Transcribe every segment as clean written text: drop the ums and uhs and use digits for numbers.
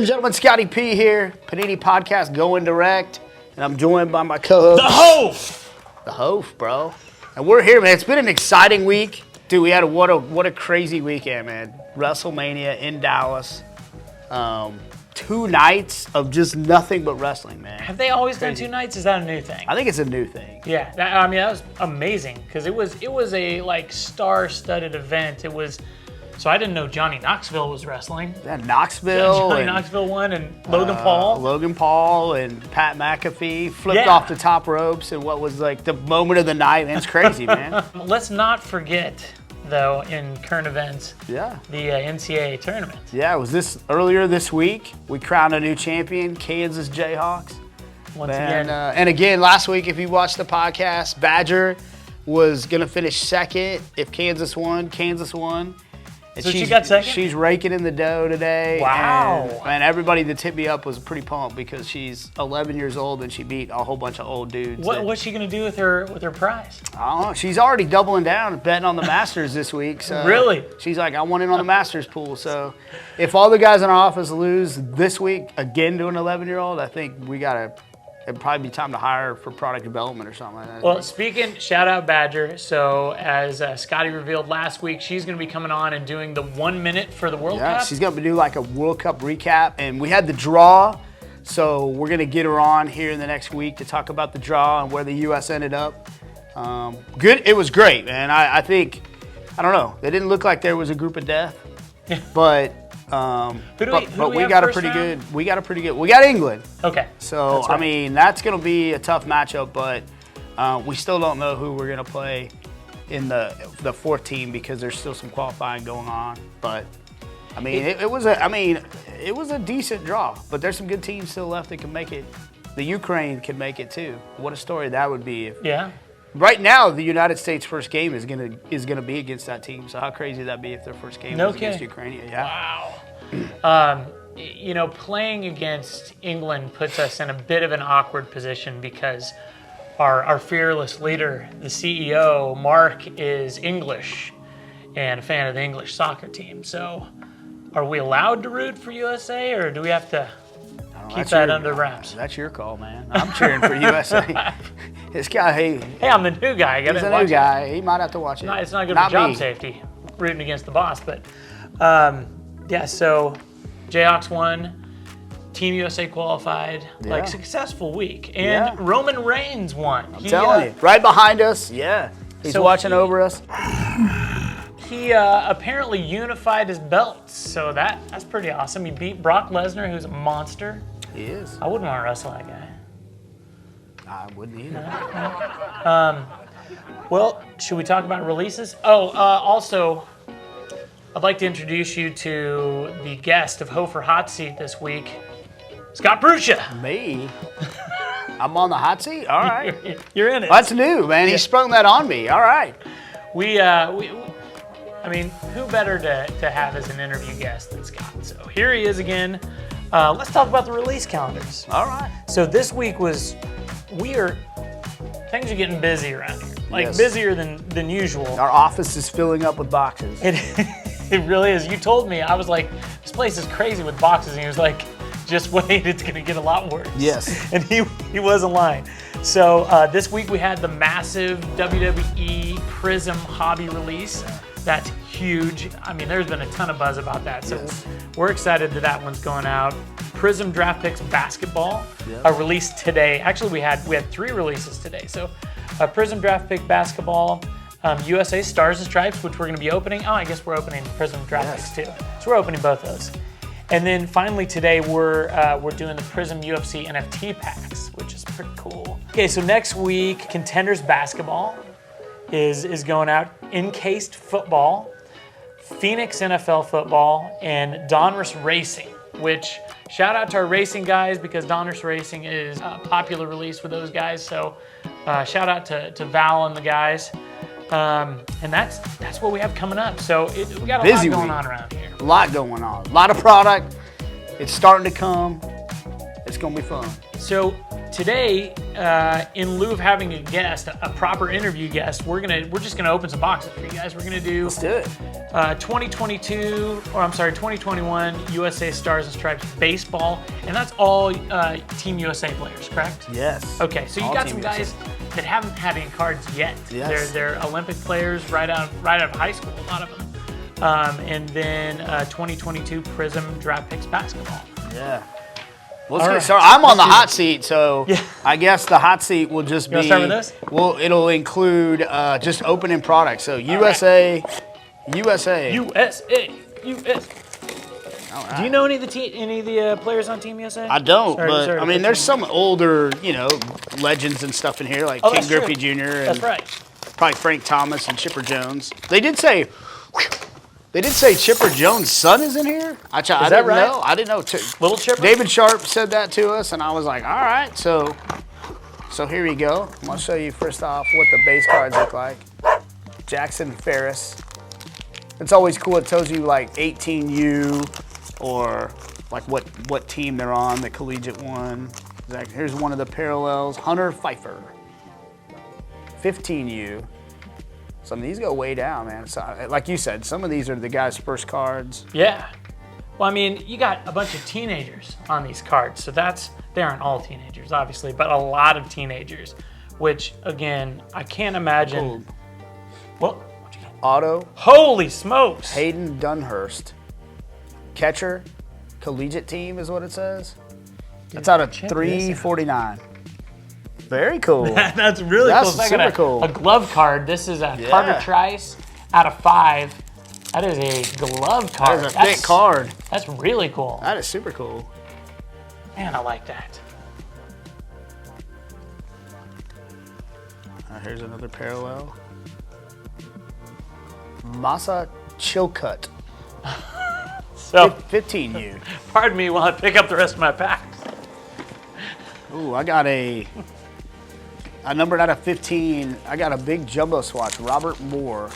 and gentlemen, Scotty P here, Panini Podcast Going Direct, and I'm joined by my co-host. The Hof, bro. And we're here, man. It's been an exciting week. Dude, we had what a crazy weekend, man. WrestleMania in Dallas. 2 nights of just nothing but wrestling, man. Have they always done 2 nights? Is that a new thing? I think it's a new thing. Yeah, that was amazing because it was a like star-studded event. So I didn't know Johnny Knoxville was wrestling. Yeah, Knoxville. Johnny Knoxville won, and Logan Paul. Logan Paul and Pat McAfee flipped off the top ropes in what was like the moment of the night. Man, it's crazy, man. Let's not forget, though, in current events, the NCAA tournament. Yeah, it was earlier this week. We crowned a new champion, Kansas Jayhawks. Once again. And again, last week, if you watched the podcast, Badger was going to finish second. If Kansas won, Kansas won. And so she got second? She's raking in the dough today. Wow. And everybody that tipped me up was pretty pumped because she's 11 years old and she beat a whole bunch of old dudes. What's she going to do with her prize? I don't know. She's already doubling down, betting on the Masters this week. So really? She's like, I want in on the Masters pool. So if all the guys in our office lose this week again to an 11-year-old, I think it'd probably be time to hire her for product development or something like that. Well, shout out Badger. So as Scotty revealed last week, she's going to be coming on and doing the 1 minute for the World Cup. She's going to do like a World Cup recap. And we had the draw, so we're going to get her on here in the next week to talk about the draw and where the U.S. ended up. Good. It was great, man. I think, I don't know. They didn't look like there was a group of death, but... we got a pretty good. We got England. Okay. So right. I mean, that's going to be a tough matchup, but we still don't know who we're going to play in the fourth team because there's still some qualifying going on. But I mean, it was a decent draw. But there's some good teams still left that can make it. The Ukraine can make it too. What a story that would be. Right now, the United States' first game is gonna be against that team. So how crazy would that be if their first game was against Ukraine? Yeah. Wow. Playing against England puts us in a bit of an awkward position because our fearless leader, the CEO, Mark, is English and a fan of the English soccer team. So are we allowed to root for USA or do we have to keep that under wraps? That's your call, man. I'm cheering for USA. This guy, hey, I'm the new guy. He's a new guy. He might have to watch it. It's not good for job safety, rooting against the boss. But, so Jayhawks won. Team USA qualified. Like, successful week. And Roman Reigns won. I'm telling you. Right behind us. Yeah. He's watching over us. He apparently unified his belts. So that's pretty awesome. He beat Brock Lesnar, who's a monster. He is. I wouldn't want to wrestle that guy. I wouldn't either. Well, should we talk about releases? Also, I'd like to introduce you to the guest of Hofer Hot Seat this week, Scott Bruscia. Me? I'm on the hot seat? All right. You're in it. That's new, man. He sprung that on me. All right. I mean, who better to have as an interview guest than Scott? So here he is again. Let's talk about the release calendars. All right. So this week things are getting busy around here. Like busier than usual. Our office is filling up with boxes. It really is. You told me, I was like, this place is crazy with boxes. And he was like, just wait, it's going to get a lot worse. Yes. And he wasn't lying. So this week we had the massive WWE Prizm hobby release. That's huge. I mean, there's been a ton of buzz about that. So we're excited that one's going out. Prizm Draft Picks Basketball released today. Actually, we had 3 releases today. So Prizm Draft Pick Basketball, USA Stars and Stripes, which we're going to be opening. Oh, I guess we're opening Prizm Draft Picks too. So we're opening both those. And then finally today we're doing the Prizm UFC NFT packs, which is pretty cool. Okay, so next week, Contenders Basketball is going out. Encased Football, Phoenix NFL Football, and Donruss Racing, which shout out to our racing guys because Donruss Racing is a popular release with those guys. So shout out to Val and the guys. And that's what we have coming up. So we got a lot going on around here. A lot going on. A lot of product. It's starting to come. It's going to be fun. So today, in lieu of having a guest, a proper interview guest, we're just gonna open some boxes for you guys. We're gonna do. Let's do it. 2021 USA Stars and Stripes baseball, and that's all Team USA players, correct? Yes. Okay, so you All got Team some guys that haven't had any cards yet. Yes. They're Olympic players right out of high school, a lot of them. And then 2022 Prizm Draft Picks Basketball. Yeah. Let's All get right. started. I'm on the Let's do hot seat, so Yeah. I guess the hot seat will just be. wanna start with this? Well, it'll include just opening products. So USA. USA. All right. Do you know any of the players on Team USA? I don't, Sorry but to I mean, put there's you- some older, legends and stuff in here, like King that's true. Griffey Jr. and That's right. probably Frank Thomas and Chipper Jones. They did say Chipper Jones' son is in here. I that didn't right? know. I didn't know. Little Chipper. David Sharp said that to us, and I was like, all right, so here we go. I'm gonna show you first off what the base cards look like. Jackson Ferris. It's always cool. It tells you like 18U or like what team they're on, the collegiate one. Here's one of the parallels. Hunter Pfeiffer. 15U. Some of these go way down, man. So, like you said, some of these are the guys' first cards. Yeah. Well, I mean, you got a bunch of teenagers on these cards, so they aren't all teenagers, obviously, but a lot of teenagers, which, again, I can't imagine. Ooh. Well, Auto. holy smokes. Hayden Dunhurst. Catcher. Collegiate team is what it says. That's out of check this out. 349. Very cool. That's really That's cool. So I got super cool. a glove card. This is a Carter Trice out of 5. That is a glove card. That is a thick card. That's really cool. That is super cool. Man, I like that. Here's another parallel. Masa Chilcutt. So, 15U. pardon me while I pick up the rest of my packs. Ooh, I got a numbered out of 15. I got a big jumbo swatch. Robert Moore.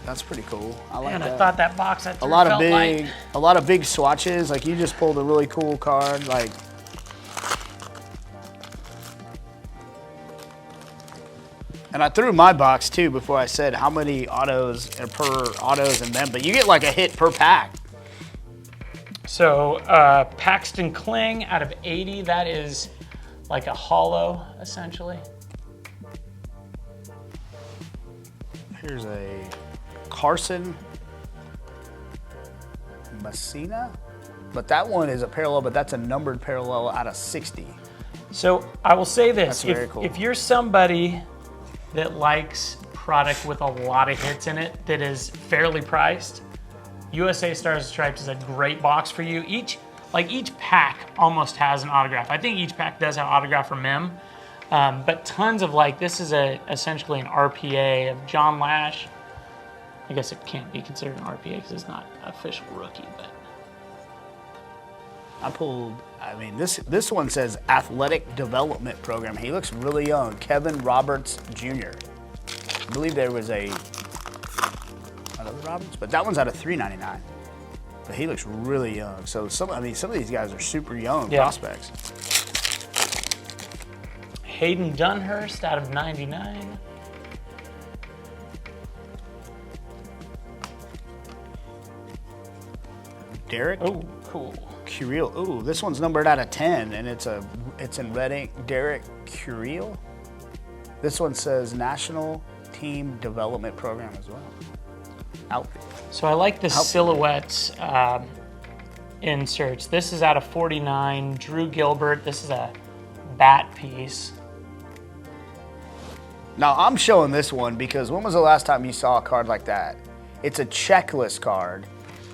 That's pretty cool. I like Man, that. I thought that box I threw a lot felt light. of big swatches. Like you just pulled a really cool card. Like and I threw my box too before I said how many autos per autos and them, but you get like a hit per pack. So Paxton Kling out of 80. That is like a hollow, essentially. Here's a Carson Messina, but that one is a parallel, but that's a numbered parallel out of 60. So I will say this: That's very cool. if you're somebody that likes product with a lot of hits in it that is fairly priced, USA Stars and Stripes is a great box for you. Each pack almost has an autograph. I think each pack does have an autograph from him, but tons of this is essentially an RPA of John Lash. I guess it can't be considered an RPA because it's not an official rookie, but I pulled. I mean, this one says Athletic Development Program. He looks really young. Kevin Roberts Jr. I believe there was another Roberts, but that one's out of 399. But he looks really young. So some of these guys are super young prospects. Hayden Dunhurst out of 99. Derek Oh, cool. Curiel. Ooh, this one's numbered out of 10, and it's in red ink. Derek Curiel. This one says National Team Development Program as well. Outfit. So I like the silhouettes inserts. This is out of 49. Drew Gilbert. This is a bat piece. Now, I'm showing this one because when was the last time you saw a card like that? It's a checklist card.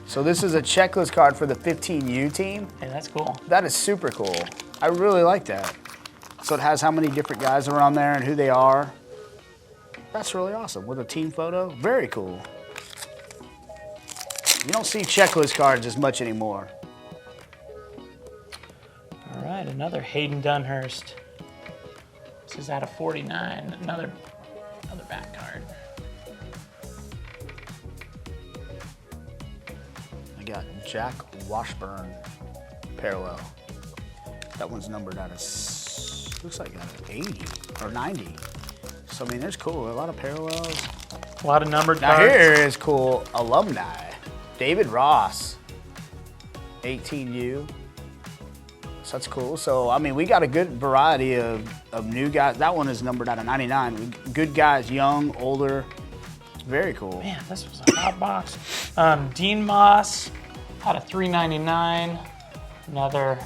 So this is a checklist card for the 15U team. Hey, that's cool. That is super cool. I really like that. So it has how many different guys are on there and who they are. That's really awesome. With a team photo, very cool. You don't see checklist cards as much anymore. All right, another Hayden Dunhurst. This is out of 49. Another back card. I got Jack Washburn parallel. That one's numbered out of, looks like out of 80 or 90. So, I mean, there's cool. A lot of parallels. A lot of numbered Now, cards. here is cool alumni. David Ross, 18U. So that's cool. So, I mean, we got a good variety of new guys. That one is numbered out of 99. Good guys, young, older. Very cool. Man, this was a hot box. Dean Moss out of 399. Another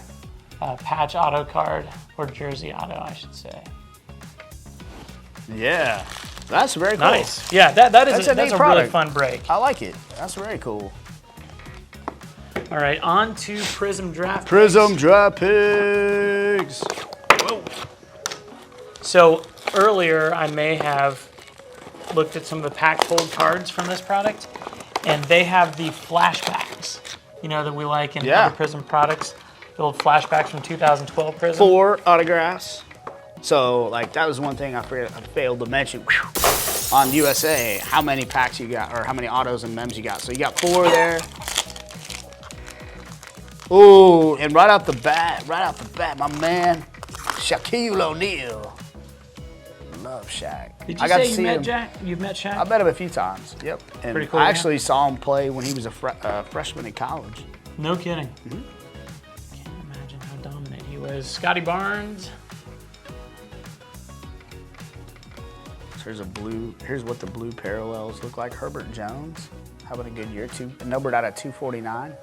patch auto card, or jersey auto, I should say. Yeah, that's very cool. Nice. Yeah, that's a really product. fun break. I like it. That's very cool. All right, on to Prizm Draft Prizm Picks. Draft Picks. Whoa. So earlier, I may have looked at some of the pack hold cards from this product, and they have the flashbacks, that we like in other Prizm products. The old flashbacks from 2012 Prizm. 4 autographs. So, like, that was one thing I failed to mention on USA, how many packs you got, or how many autos and mems you got. So you got 4 there. Ooh, and right out the bat, my man, Shaquille O'Neal. Love Shaq. Did you say you met Jack? You've met Shaq? I met him a few times, yep. And pretty cool, I actually saw him play when he was a freshman in college. No kidding. Can't imagine how dominant he was. Scotty Barnes. Here's what the blue parallels look like. Herbert Jones, having a good year, numbered out of 249.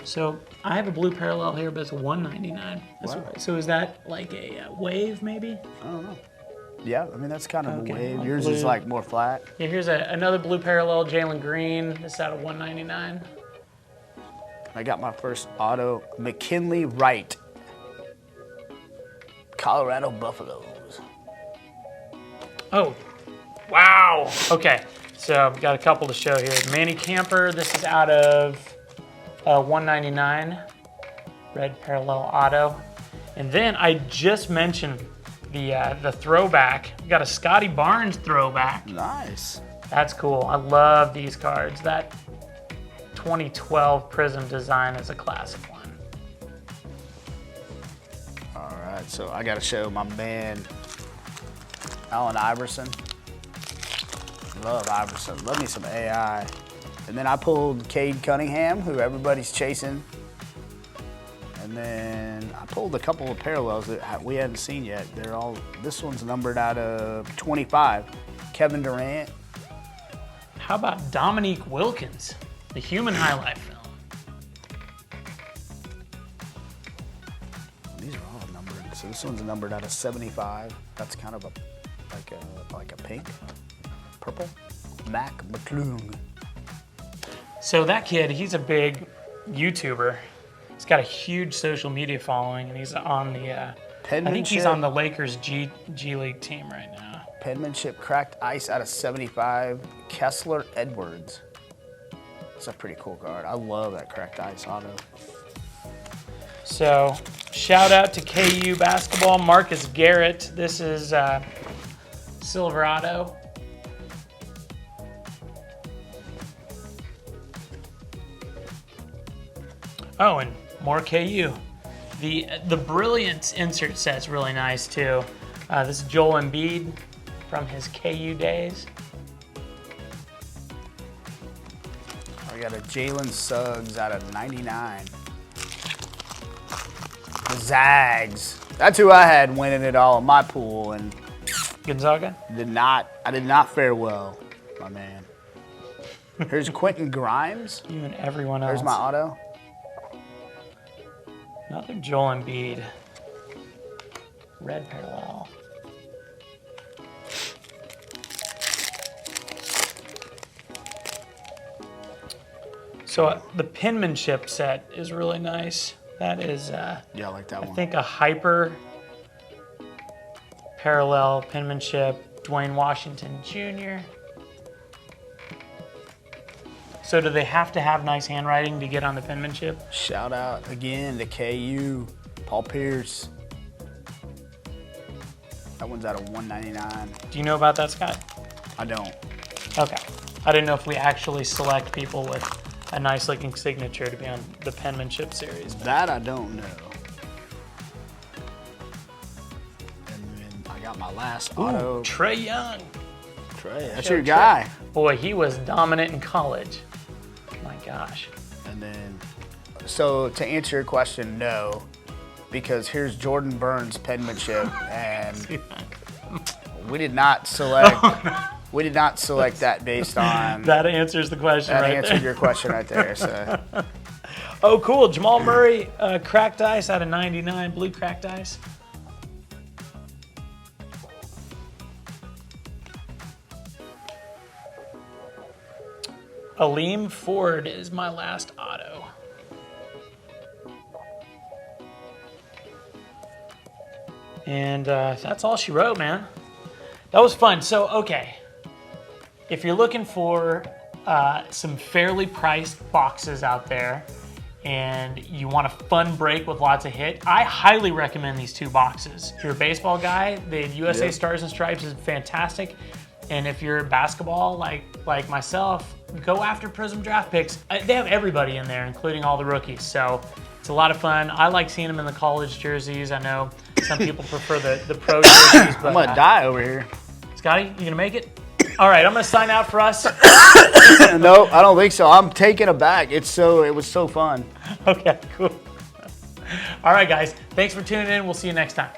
So I have a blue parallel here, but it's 199. Wow. So is that like a wave, maybe? I don't know. Yeah, I mean, that's kind of a wave. Like Yours blue. is like more flat. Yeah, here's another blue parallel, Jalen Green. This is out of 199. I got my first auto, McKinley Wright, Colorado Buffaloes. Oh, wow. Okay, so I've got a couple to show here. Manny Camper, this is out of 199, red parallel auto. And then I just mentioned the throwback. We got a Scotty Barnes throwback. Nice. That's cool. I love these cards. That 2012 Prizm design is a classic one. All right, so I got to show my man, Allen Iverson. Love Iverson. Love me some AI. And then I pulled Cade Cunningham, who everybody's chasing. And then I pulled a couple of parallels that we hadn't seen yet. This one's numbered out of 25. Kevin Durant. How about Dominique Wilkins, the human highlight film? These are all numbered. So this one's numbered out of 75. That's kind of like a pink, purple. Mac McClung. So that kid, he's a big YouTuber. He's got a huge social media following, and he's on the, I think he's on the Lakers G League team right now. Penmanship cracked ice out of 75, Kessler Edwards. It's a pretty cool card. I love that cracked ice auto. So shout out to KU basketball, Marcus Garrett. This is Silverado. Oh, and more KU. The Brilliance insert set's really nice too. This is Joel Embiid from his KU days. I got a Jalen Suggs out of 99. The Zags. That's who I had winning it all in my pool, and Gonzaga? I did not fare well, my man. Here's Quentin Grimes. You and everyone else. There's my auto. Another Joel Embiid. Red parallel. So the penmanship set is really nice. That is, Yeah, I like that one. I think a hyper parallel penmanship, Dwayne Washington Jr. So do they have to have nice handwriting to get on the penmanship? Shout out again to KU, Paul Pierce. That one's out of 199. Do you know about that, Scott? I don't. Okay. I didn't know if we actually select people with a nice looking signature to be on the penmanship series. That I don't know. And then I got my last auto. Trae Young. Trae, that's your guy. Boy, he was dominant in college. My gosh. And then, so to answer your question, no, because here's Jordan Burns' penmanship, and we did not select. We did not select that based on. That answers the question. That right answered there. your question right there. So. Oh, cool. Jamal Murray, cracked ice out of 99, blue cracked ice. Aleem Ford is my last auto. And that's all she wrote, man. That was fun. So, okay. If you're looking for some fairly priced boxes out there and you want a fun break with lots of hit, I highly recommend these two boxes. If you're a baseball guy, the USA Stars and Stripes is fantastic. And if you're basketball like myself, go after Prizm Draft Picks. They have everybody in there, including all the rookies. So it's a lot of fun. I like seeing them in the college jerseys. I know some people prefer the pro jerseys. But, I'm going to die over here. Scotty, you going to make it? All right, I'm going to sign out for us. No, I don't think so. I'm taken aback. It was so fun. Okay, cool. All right, guys. Thanks for tuning in. We'll see you next time.